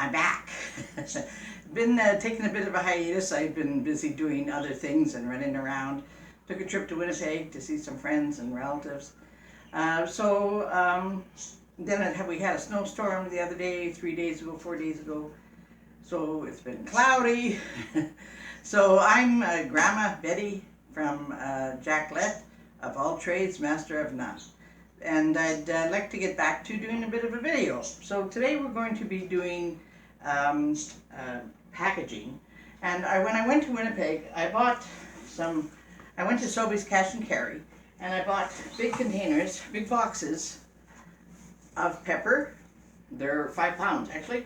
I'm back. Been taking a bit of a hiatus. I've been busy doing other things and running around. Took a trip to Winnipeg to see some friends and relatives. Then we had a snowstorm the other day, 3 days ago, 4 days ago. So it's been cloudy. So I'm Grandma Betty from Jacqueline, of all trades, master of none. And I'd like to get back to doing a bit of a video. So today we're going to be doing packaging. And when I went to Winnipeg, I went to Sobeys Cash and Carry, and I bought big containers, big boxes of pepper. They're 5 pounds actually,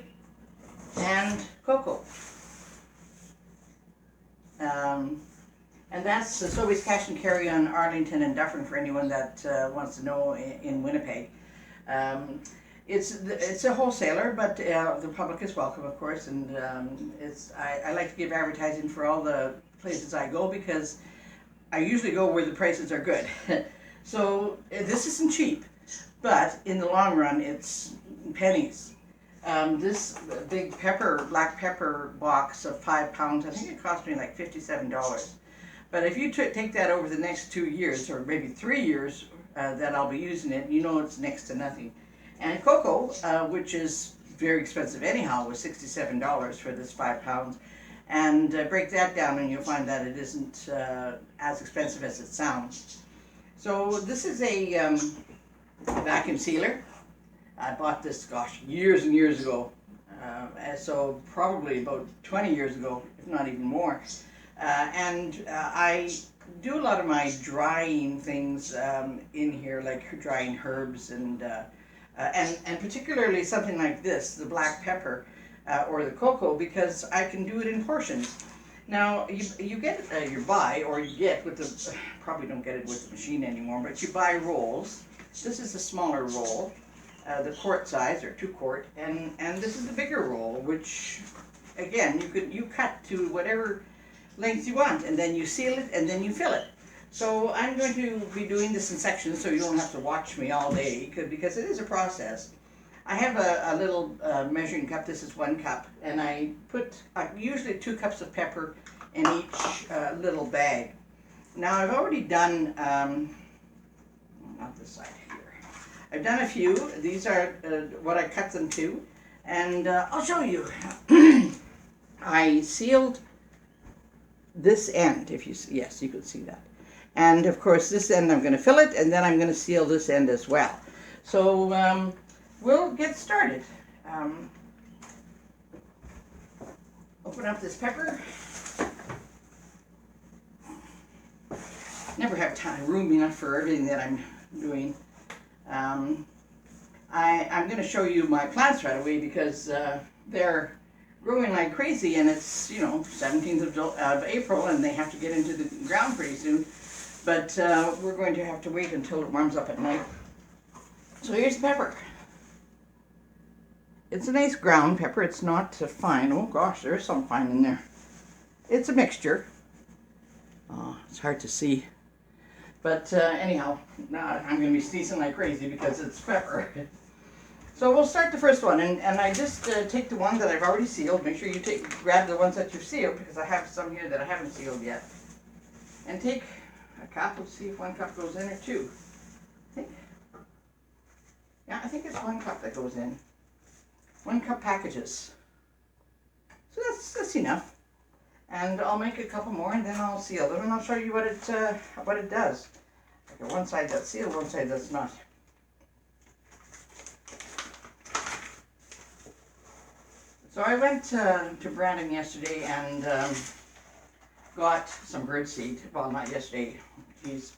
and cocoa. And that's the Sobeys Cash and Carry on Arlington and Dufferin for anyone that wants to know in Winnipeg. It's a wholesaler, but the public is welcome, of course. And I like to give advertising for all the places I go because I usually go where the prices are good. So this isn't cheap, but in the long run, it's pennies. This big black pepper box of 5 pounds, I think it cost me like $57. But if you take that over the next 2 years, or maybe 3 years that I'll be using it, you know it's next to nothing. And cocoa, which is very expensive anyhow, was $67 for this 5 pounds. And break that down and you'll find that it isn't as expensive as it sounds. So this is a vacuum sealer. I bought this, gosh, years and years ago. So probably about 20 years ago, if not even more. I do a lot of my drying things in here, like drying herbs and particularly something like this, the black pepper or the cocoa, because I can do it in portions. Now you get with the, probably don't get it with the machine anymore, but you buy rolls. This is a smaller roll, the quart size or 2 quart, and this is the bigger roll, which again you cut to whatever length you want, and then you seal it, and then you fill it. So I'm going to be doing this in sections, so you don't have to watch me all day, because it is a process. I have a little measuring cup. This is 1 cup, and I put usually 2 cups of pepper in each little bag. Now I've already done, not this side here. I've done a few. These are what I cut them to, and I'll show you. I sealed this end, yes, you can see that. And of course this end I'm going to fill it, and then I'm going to seal this end as well. So we'll get started. Open up this pepper. Never have room enough for everything that I'm doing. I'm going to show you my plants right away because they're growing like crazy, and it's, 17th of April, and they have to get into the ground pretty soon. But we're going to have to wait until it warms up at night. So here's the pepper. It's a nice ground pepper. It's not fine. Oh gosh, there's some fine in there. It's a mixture. Oh, it's hard to see. But anyhow, I'm going to be sneezing like crazy because it's pepper. So we'll start the first one, and I just take the one that I've already sealed. Make sure you grab the ones that you've sealed, because I have some here that I haven't sealed yet. And take a cup. Let's see if 1 cup goes in or 2. I think it's 1 cup that goes in. 1 cup packages. So that's enough. And I'll make a couple more, and then I'll seal them, and I'll show you what it does. Okay, one side that's sealed, one side that's not. So I went to Brandon yesterday and got some birdseed. Well, not yesterday.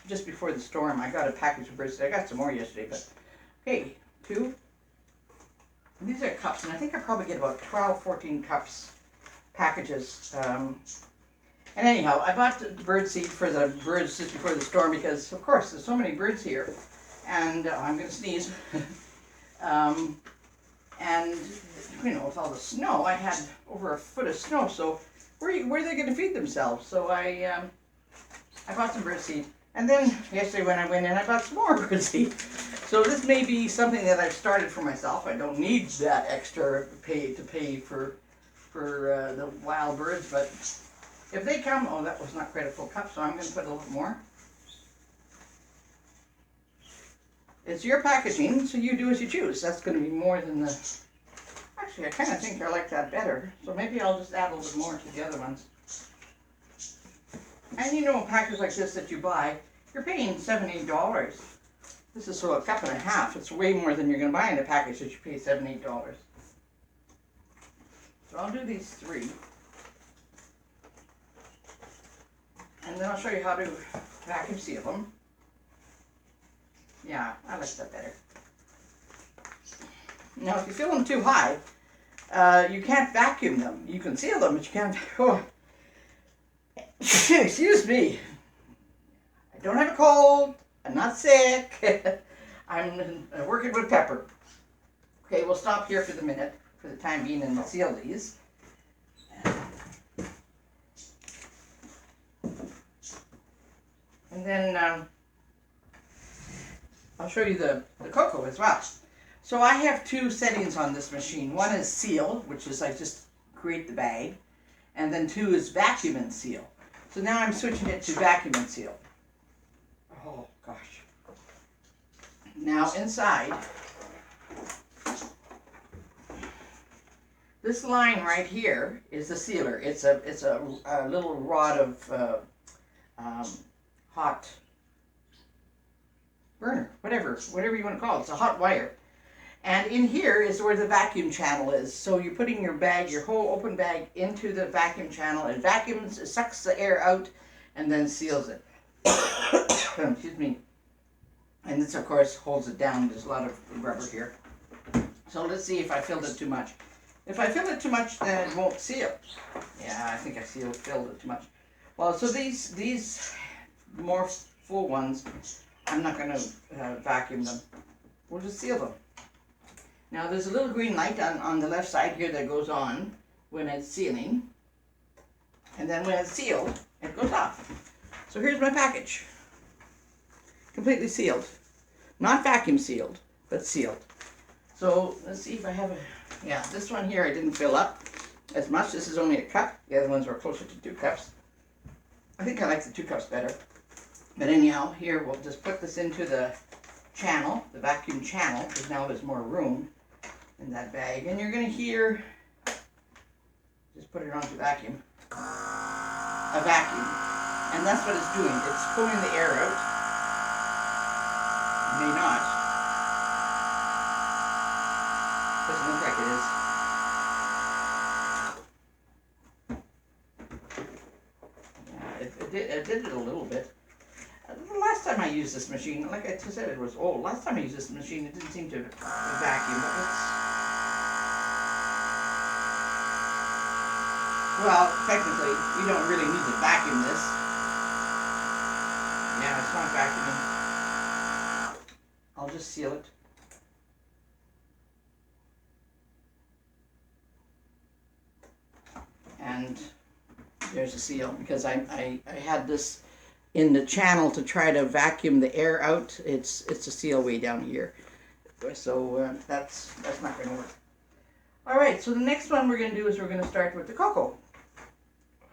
Just before the storm, I got a package of birdseed. I got some more yesterday, but okay, 2. And these are cups, and I think I probably get about 12, 14 cups packages. And anyhow, I bought the birdseed for the birds just before the storm because, of course, there's so many birds here, and I'm going to sneeze. And with all the snow, I had over 1 foot of snow, so where are they going to feed themselves? So I bought some birdseed. And then yesterday when I went in, I bought some more birdseed. So this may be something that I've started for myself. I don't need that extra to pay for the wild birds, but if they come, oh, that was not quite a full cup, so I'm going to put a little bit more. It's your packaging, so you do as you choose. That's going to be more than the... Actually, I kind of think I like that better, so maybe I'll just add a little bit more to the other ones. And you know, a package like this that you buy, you're paying $7, $8. This is a cup and a half. It's way more than you're going to buy in a package that you pay $7, $8. So I'll do these 3. And then I'll show you how to vacuum seal them. Yeah, I like that better. Now, if you fill them too high, you can't vacuum them. You can seal them, but you can't... Oh. Excuse me. I don't have a cold. I'm not sick. I'm working with pepper. Okay, we'll stop here for the minute, for the time being, and we'll seal these. And then I'll show you the cocoa as well. So I have 2 settings on this machine. One is seal, which is I just create the bag. And then 2 is vacuum and seal. So now I'm switching it to vacuum and seal. Oh, gosh. Now inside, this line right here is the sealer. It's a little rod of hot burner, whatever you want to call it. It's a hot wire. And in here is where the vacuum channel is. So you're putting your bag, your whole open bag, into the vacuum channel. It vacuums, it sucks the air out, and then seals it. Excuse me. And this, of course, holds it down. There's a lot of rubber here. So let's see if I filled it too much. If I fill it too much, then it won't seal. Yeah, I think I filled it too much. Well, so these more full ones, I'm not going to vacuum them. We'll just seal them. Now there's a little green light on the left side here that goes on when it's sealing. And then when it's sealed, it goes off. So here's my package. Completely sealed. Not vacuum sealed, but sealed. So let's see if I have a... Yeah, this one here I didn't fill up as much. This is only a cup. The other ones are closer to 2 cups. I think I like the 2 cups better. But anyhow, here we'll just put this into the channel, the vacuum channel, because now there's more room in that bag. And you're going to hear, just put it onto vacuum, a vacuum. And that's what it's doing. It's pulling the air out. It may not. Doesn't look like it is. Yeah, it did it a little bit. The last time I used this machine, like I said, it was old. Last time I used this machine, it didn't seem to vacuum. But well, technically, you don't really need to vacuum this. Yeah, it's not vacuuming. I'll just seal it. And there's a seal, because I had this in the channel to try to vacuum the air out. It's a seal way down here. So that's not going to work. All right, so the next one we're going to do is we're going to start with the cocoa.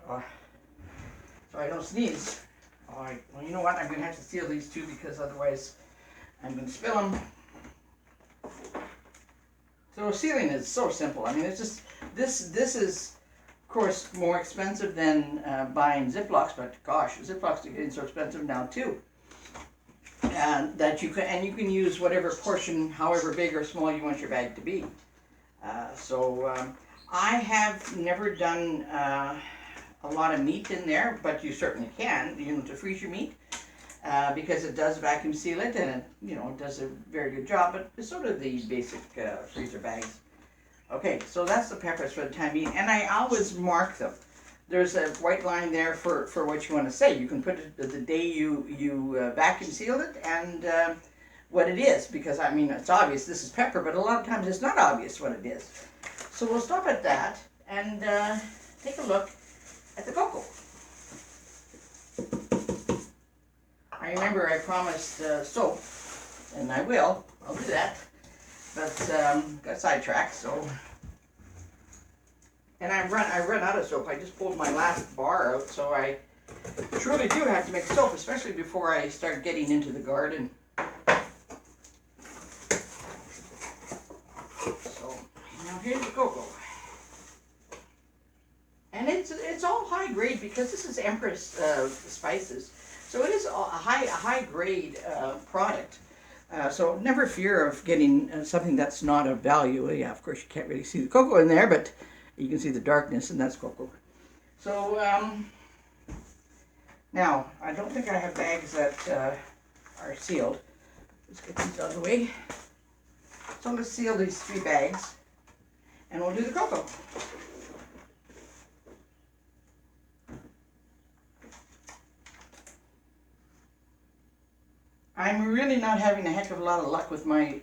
So I don't sneeze. All right, well, you know what? I'm going to have to seal these 2 because otherwise I'm going to spill them. So sealing is so simple. I mean, it's just, this is, of course, more expensive than buying Ziplocs, but gosh, Ziplocs are getting so expensive now too. And that you can use whatever portion, however big or small you want your bag to be. I have never done a lot of meat in there, but you certainly can, to freeze your meat, because it does vacuum seal it, and it, it does a very good job, but it's sort of the basic freezer bags. Okay, so that's the peppers for the time being, and I always mark them. There's a white line there for what you want to say. You can put it the day you vacuum sealed it and what it is, because I mean, it's obvious this is pepper, but a lot of times it's not obvious what it is. So we'll stop at that and take a look at the cocoa. I remember I promised soap, and I will. I'll do that. But got sidetracked, so. And I run out of soap. I just pulled my last bar out, so I truly do have to make soap, especially before I start getting into the garden. So now here's the cocoa, and it's all high grade because this is Empress spices, so it is a high grade product. So never fear of getting something that's not of value. Yeah, of course you can't really see the cocoa in there, but you can see the darkness, and that's cocoa. So now I don't think I have bags that are sealed. Let's get these out of the way. So let's seal these 3 bags, and we'll do the cocoa. I'm really not having a heck of a lot of luck with my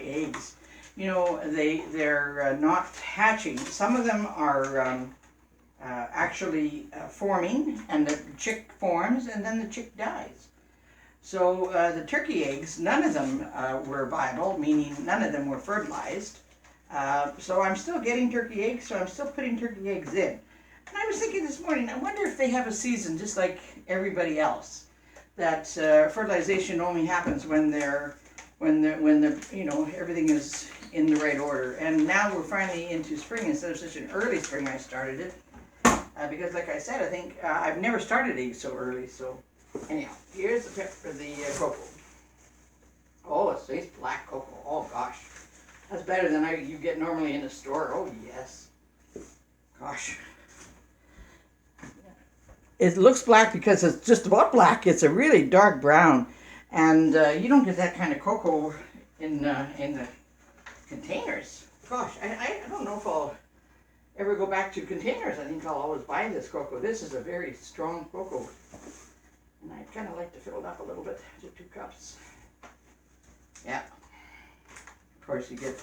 eggs. You know, they're not hatching. Some of them are actually forming, and the chick forms, and then the chick dies. So the turkey eggs, none of them were viable, meaning none of them were fertilized. So I'm still getting turkey eggs, so I'm still putting turkey eggs in. And I was thinking this morning, I wonder if they have a season just like everybody else. That fertilization only happens when you know, everything is in the right order. And now we're finally into spring instead of such an early spring. I started it because, like I said, I think I've never started eggs so early. So anyhow, here's the pip for the cocoa. Oh, it's nice black cocoa. Oh gosh, that's better than you get normally in the store. Oh yes, gosh. It looks black because it's just about black. It's a really dark brown, and you don't get that kind of cocoa in the containers. Gosh, I don't know if I'll ever go back to containers. I think I'll always buy this cocoa. This is a very strong cocoa, and I kind of like to fill it up a little bit to 2 cups. Yeah. Of course, you get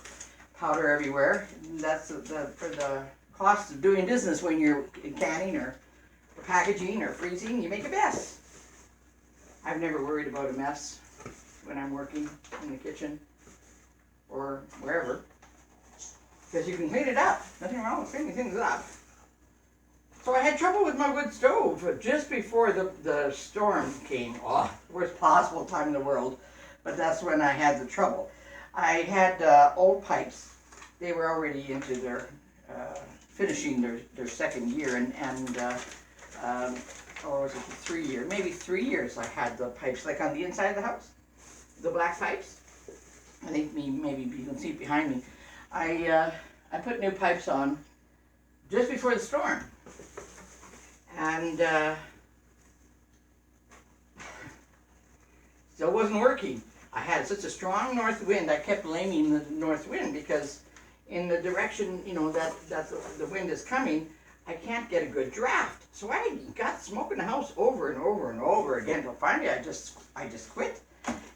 powder everywhere. That's for the cost of doing business when you're canning or packaging or freezing. You make a mess. I've never worried about a mess when I'm working in the kitchen or wherever, because you can clean it up. Nothing wrong with cleaning things up. So I had trouble with my wood stove just before the storm came. Oh, worst possible time in the world, but that's when I had the trouble. I had old pipes. They were already into their finishing their second year, and or was it 3 year? Maybe 3 years I had the pipes, like on the inside of the house, the black pipes. I think maybe you can see it behind me. I put new pipes on just before the storm, and still wasn't working. I had such a strong north wind. I kept blaming the north wind because in the direction, you know, that the wind is coming, I can't get a good draft. So I got smoke in the house over and over and over again. Until finally I just quit.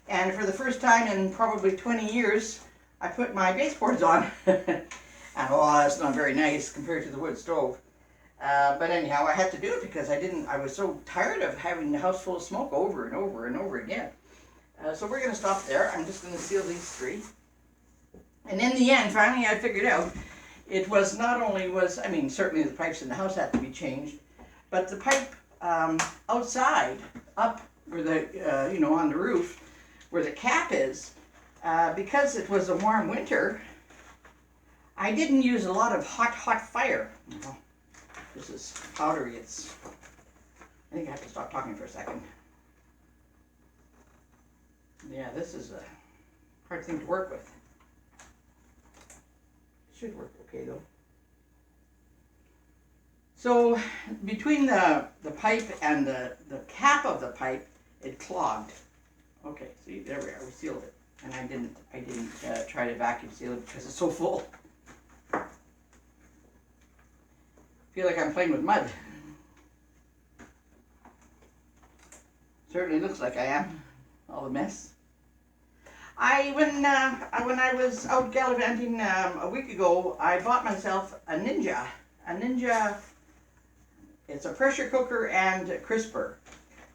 And for the first time in probably 20 years, I put my baseboards on. And oh, that's not very nice compared to the wood stove. But anyhow, I had to do it because I was so tired of having the house full of smoke over and over and over again. So we're going to stop there. I'm just going to seal these 3. And in the end, finally I figured out it was not only I mean, certainly the pipes in the house had to be changed, but the pipe outside, up where the, you know, on the roof, where the cap is, because it was a warm winter, I didn't use a lot of hot fire. Oh, this is powdery. I think I have to stop talking for a second. Yeah, this is a hard thing to work with. Should work okay though. So between the pipe and the cap of the pipe, it clogged. Okay, see, there we are. We sealed it, and I didn't try to vacuum seal it because it's so full. I feel like I'm playing with mud. Certainly looks like I am. All the mess. When I was out gallivanting a week ago, I bought myself a Ninja. A Ninja, it's a pressure cooker and crisper.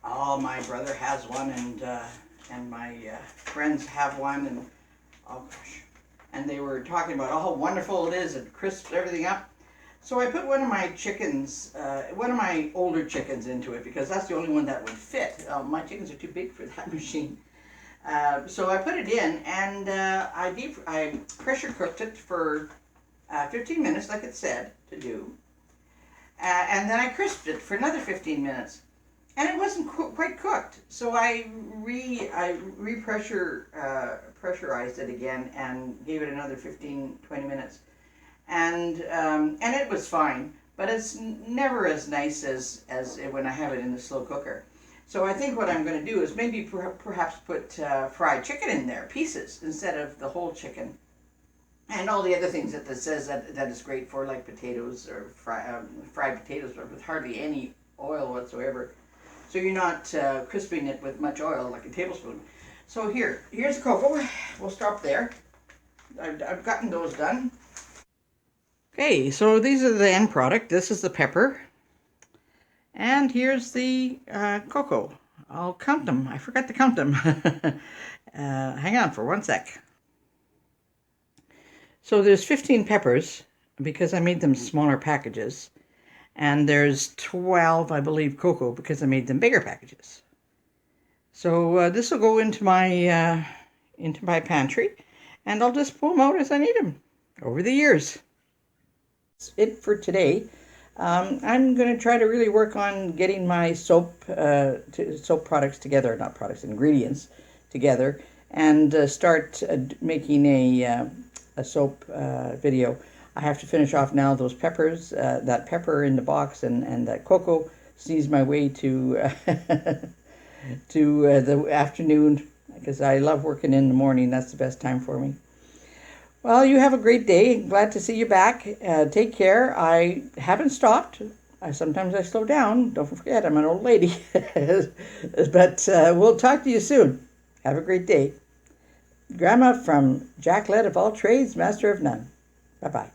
Oh, my brother has one, and my friends have one, and Oh gosh. And they were talking about how wonderful it is and crisps everything up. So I put one of my chickens, one of my older chickens into it because that's the only one that would fit. My chickens are too big for that machine. So I put it in and I pressure cooked it for 15 minutes like it said to do. And then I crisped it for another 15 minutes. And it wasn't quite cooked. So I pressurized it again and gave it another 15, 20 minutes. And it was fine, but it's never as nice as when I have it in the slow cooker. So I think what I'm going to do is maybe perhaps put fried chicken in there, pieces, instead of the whole chicken. And all the other things that it says that is great for, like potatoes or fried potatoes, but with hardly any oil whatsoever. So you're not crisping it with much oil, like a tablespoon. So here's the cocoa. We'll stop there. I've gotten those done. Okay, so these are the end product. This is the pepper. And here's the cocoa. I'll count them. I forgot to count them. Hang on for one sec. So there's 15 peppers because I made them smaller packages. And there's 12, I believe, cocoa because I made them bigger packages. So this will go into my pantry, and I'll just pull them out as I need them over the years. That's it for today. I'm going to try to really work on getting my soap products together, not products, ingredients together, and start making a soap video. I have to finish off now those peppers, that pepper in the box and that cocoa. Sneeze my way to to the afternoon because I love working in the morning. That's the best time for me. Well, you have a great day. Glad to see you back. Take care. I haven't stopped. Sometimes I slow down. Don't forget, I'm an old lady. But we'll talk to you soon. Have a great day. Grandma from Jack Led of all trades, master of none. Bye-bye.